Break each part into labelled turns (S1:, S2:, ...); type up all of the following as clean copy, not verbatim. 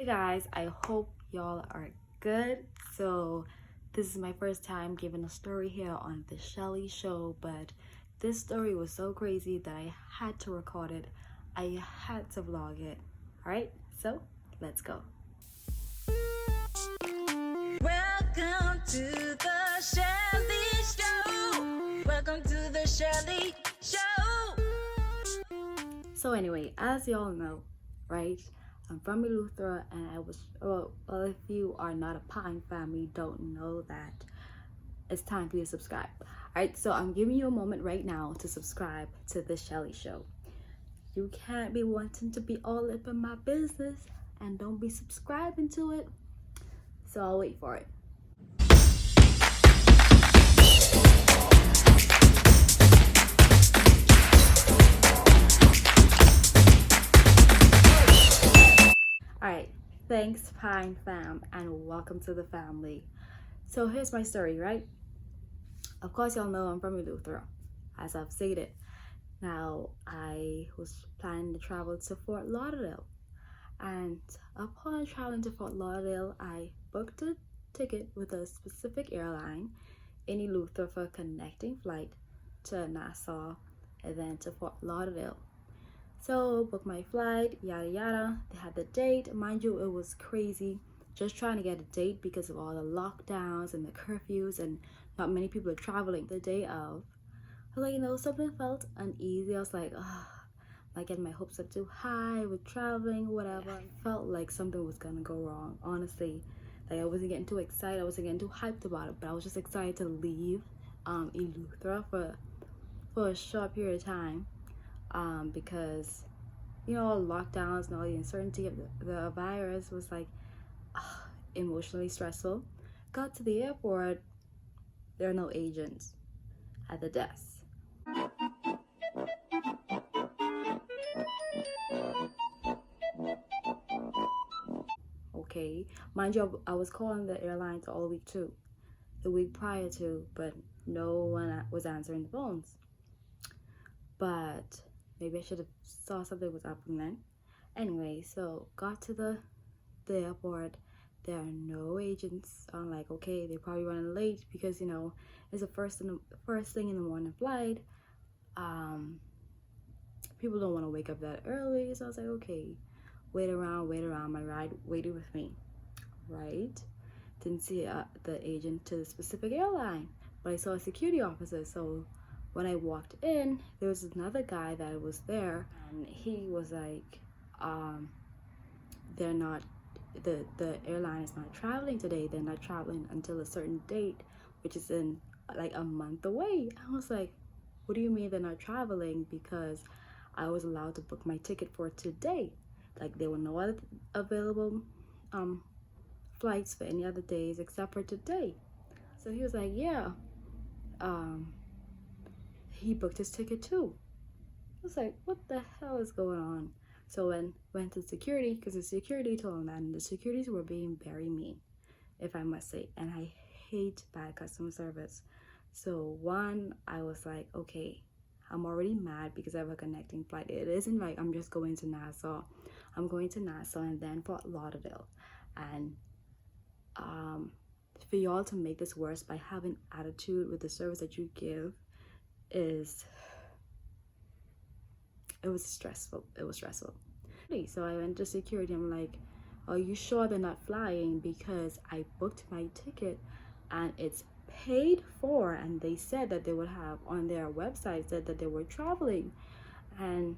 S1: Hey guys, I hope y'all are good. So this is my first time giving a story here on the Shelly show, but this story was so crazy that I had to record it. I had to vlog it. Alright, so let's go.
S2: Welcome to the Shelly show. Welcome to the Shelly show.
S1: So anyway, as y'all know, right? I'm from Eleuthera, and well, if you are not a Pine family, don't know that, it's time for you to subscribe. Alright, so I'm giving you a moment right now to subscribe to the Shelly show. You can't be wanting to be all up in my business and don't be subscribing to it. So I'll wait for it. Alright, thanks Pine fam, and welcome to the family. So here's my story, right? Of course y'all know I'm from Eleuthera, as I've stated. Now I was planning to travel to Fort Lauderdale, and upon traveling to Fort Lauderdale, I booked a ticket with a specific airline in Eleuthera for a connecting flight to Nassau and then to Fort Lauderdale. So booked my flight, yada yada. They had the date. Mind you, it was crazy just trying to get a date because of all the lockdowns and the curfews, and not many people are traveling. The day of, I was like, something felt uneasy. I was like, like getting my hopes up too high with traveling, whatever. I felt like something was gonna go wrong, honestly. Like I wasn't getting too excited, I wasn't getting too hyped about it, but I was just excited to leave Eleuthera for a short period of time, because lockdowns and all the uncertainty of the virus was like emotionally stressful. Got to the airport, there are no agents at the desk. Okay, mind you, I was calling the airlines all week too, the week prior to, but no one was answering the phones. But maybe I should have saw something was happening then. Anyway, so got to the airport. There are no agents. I'm like, okay, they're probably running late because it's the first thing in the morning flight. People don't want to wake up that early, so I was like, okay, wait around. My ride waited with me, right? Didn't see the agent to the specific airline, but I saw a security officer. So when I walked in, there was another guy that was there, and he was like, they're not, the airline is not traveling today. They're not traveling until a certain date, which is in like a month away. I was like, what do you mean they're not traveling? Because I was allowed to book my ticket for today. Like there were no other available flights for any other days except for today. So he was like, yeah, he booked his ticket too. I was like, what the hell is going on? So when went to security, because the security told him that, and the securities were being very mean, if I must say, and I hate bad customer service. So one, I was like, okay, I'm already mad because I have a connecting flight. It isn't like I'm just going to Nassau. I'm going to Nassau and then Fort Lauderdale. And for y'all to make this worse by having attitude with the service that you give it was stressful. So I went to security. I'm like, are you sure they're not flying? Because I booked my ticket and it's paid for, and they said that they would have on their website said that they were traveling. And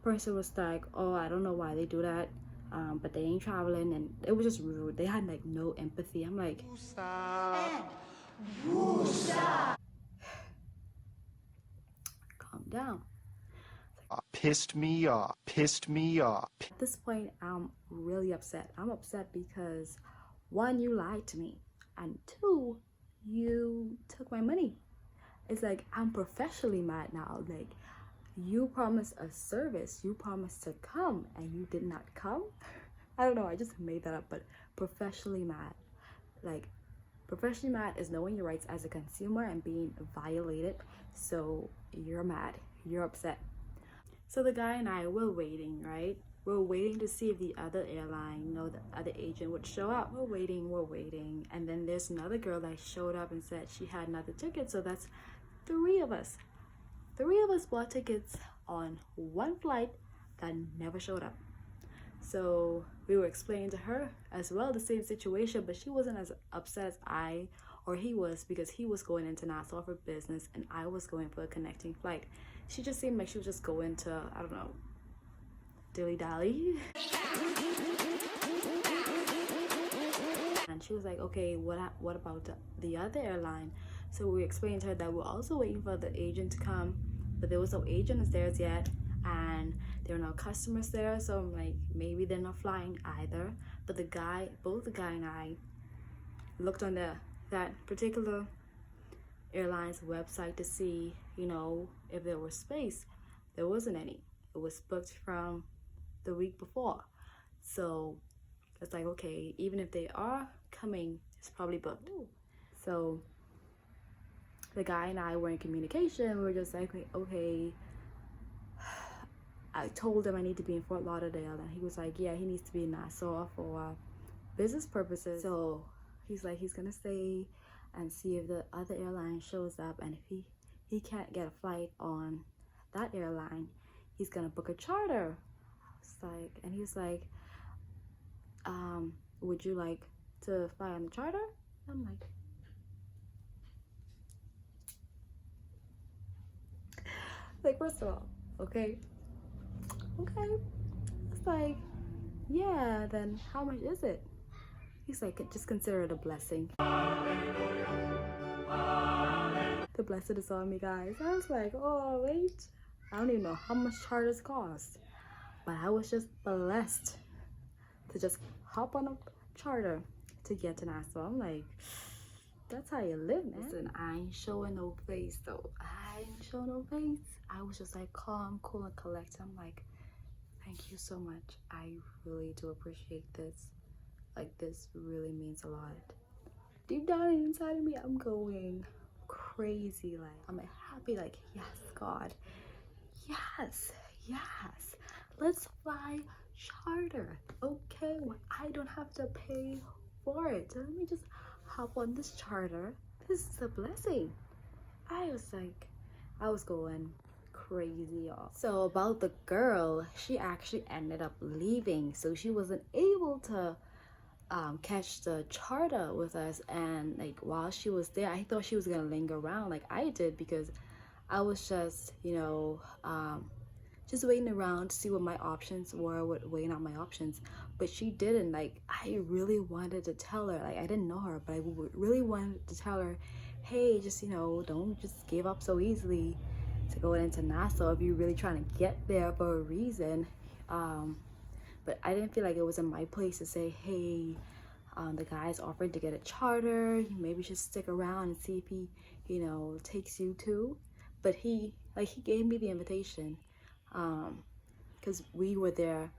S1: person was like, oh, I don't know why they do that, but they ain't traveling. And it was just rude. They had like no empathy. I'm like, calm down.
S3: Pissed me off.
S1: At this point, I'm really upset. I'm upset because one, you lied to me, and two, you took my money. It's like I'm professionally mad now. Like, you promised a service, you promised to come, and you did not come. I don't know, I just made that up, but professionally mad. Like, professionally mad is knowing your rights as a consumer and being violated. So you're mad, you're upset. So the guy and I were waiting, right? we're waiting to see if the other airline, you know, the other agent would show up. We're waiting. And then there's another girl that showed up and said she had another ticket. So that's three of us. Three of us bought tickets on one flight that never showed up. So we were explaining to her as well the same situation, but she wasn't as upset as I or he was, because he was going into Nassau for business and I was going for a connecting flight. She just seemed like she was just going to, I don't know, dilly dally. And she was like, okay, what about the other airline? So we explained to her that we're also waiting for the agent to come, but there was no agent there yet, and there were no customers there. So I'm like, maybe they're not flying either. But both the guy and I looked on that particular airline's website to see, you know, if there was space. There wasn't any. It was booked from the week before. So it's like, okay, even if they are coming, it's probably booked. So the guy and I were in communication. We were just like, okay. I told him I need to be in Fort Lauderdale, and he was like, yeah, he needs to be in Nassau for business purposes. So he's like, he's gonna stay and see if the other airline shows up, and if he can't get a flight on that airline, he's gonna book a charter. I was like, and he was like, would you like to fly on the charter? I'm like, first of all, okay, it's like, yeah, then how much is it? He's like, just consider it a blessing. The blessing is on me, guys. I was like, oh wait, I don't even know how much charters cost, but I was just blessed to just hop on a charter to get to Nassau. I'm like, that's how you live, man. Listen, I ain't showing no face though. I ain't showing no face. I was just like calm, cool, and collected. I'm like, thank you so much. I really do appreciate this. Like, this really means a lot. Deep down inside of me, I'm going crazy. Like, I'm like happy, like, yes, God. Yes. Let's fly charter. Okay, well, I don't have to pay for it. So let me just hop on this charter. This is a blessing. I was going crazy, y'all. So about the girl, she actually ended up leaving, so she wasn't able to catch the charter with us. And like, while she was there, I thought she was gonna linger around like I did, because I was just, you know, just waiting around to see what my options were, weighing out my options. But she didn't. Like, I really wanted to tell her, like, I didn't know her, but I really wanted to tell her, hey, just, you know, don't just give up so easily to go into Nassau if you're really trying to get there for a reason. But I didn't feel like it was in my place to say, hey, the guy's offering to get a charter, maybe you should stick around and see if he, you know, takes you too. But he gave me the invitation, because we were there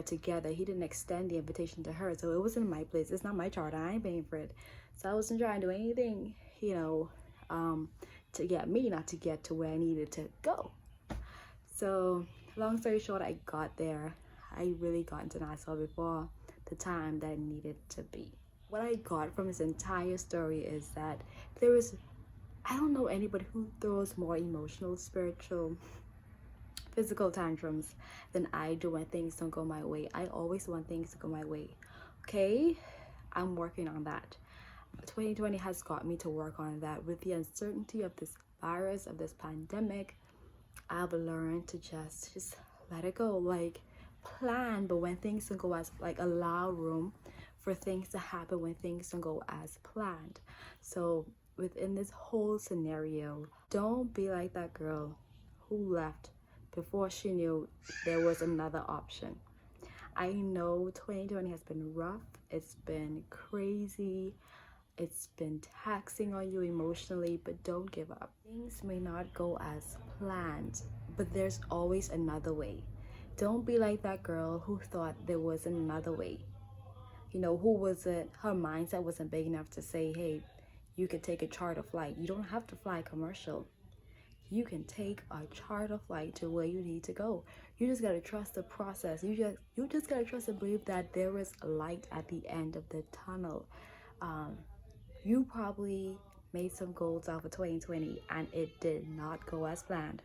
S1: together. He didn't extend the invitation to her, so it wasn't my place. It's not my charter. I ain't paying for it, so I wasn't trying to do anything, you know, to get me, not to get to where I needed to go. So long story short, I got there. I really got into Nassau before the time that I needed to be. What I got from this entire story is that I don't know anybody who throws more emotional, spiritual, physical tantrums than I do when things don't go my way. I always want things to go my way. Okay, I'm working on that. 2020 has got me to work on that. With the uncertainty of this virus, of this pandemic, I've learned to just let it go. Like, plan, but when things don't go as, like, allow room for things to happen when things don't go as planned. So within this whole scenario, don't be like that girl who left before she knew there was another option. I know 2020 has been rough. It's been crazy. It's been taxing on you emotionally, but don't give up. Things may not go as planned, but there's always another way. Don't be like that girl who thought there was another way. You know, her mindset wasn't big enough to say, hey, you could take a charter flight. You don't have to fly commercial. you can take a charter flight to where you need to go. You just gotta trust the process. You just gotta trust and believe that there is a light at the end of the tunnel. You probably made some goals out for 2020 and it did not go as planned,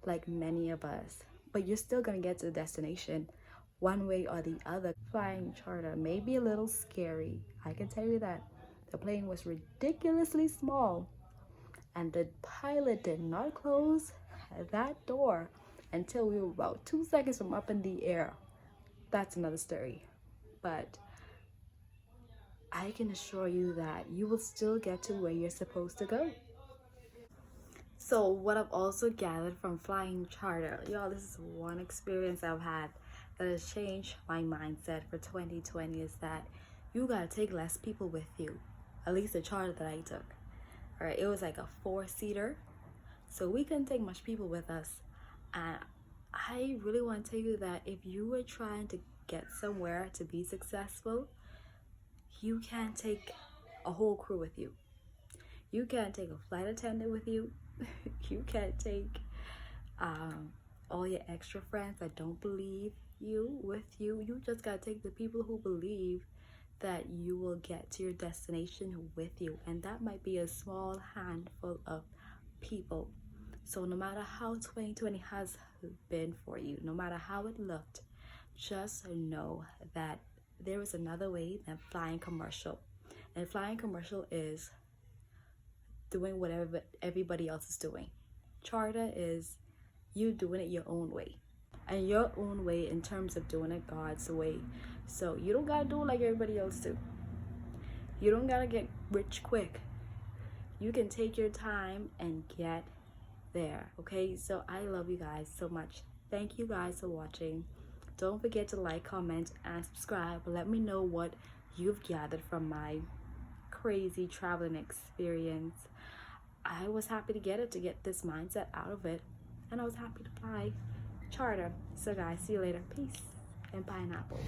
S1: like many of us. But you're still gonna get to the destination one way or the other. Flying charter may be a little scary, I can tell you that. The plane was ridiculously small, and the pilot did not close that door until we were about 2 seconds from up in the air. That's another story. But I can assure you that you will still get to where you're supposed to go. So what I've also gathered from flying charter, y'all, this is one experience I've had that has changed my mindset for 2020, is that you gotta take less people with you. At least the charter that I took. All right, it was like a 4-seater, so we couldn't take much people with us. And I really want to tell you that if you were trying to get somewhere to be successful, you can't take a whole crew with you. You can't take a flight attendant with you. You can't take all your extra friends that don't believe you with you. You just gotta take the people who believe that you will get to your destination with you, and that might be a small handful of people. So no matter how 2020 has been for you, no matter how it looked, just know that there is another way than flying commercial. And flying commercial is doing whatever everybody else is doing. Charter is you doing it your own way, and your own way in terms of doing it God's way. So you don't gotta do it like everybody else do. You don't gotta get rich quick. You can take your time and get there. Okay, so I love you guys so much. Thank you guys for watching. Don't forget to like, comment, and subscribe. Let me know what you've gathered from my crazy traveling experience. I was happy to get this mindset out of it, and I was happy to fly charter. So guys, see you later. Peace and pineapples.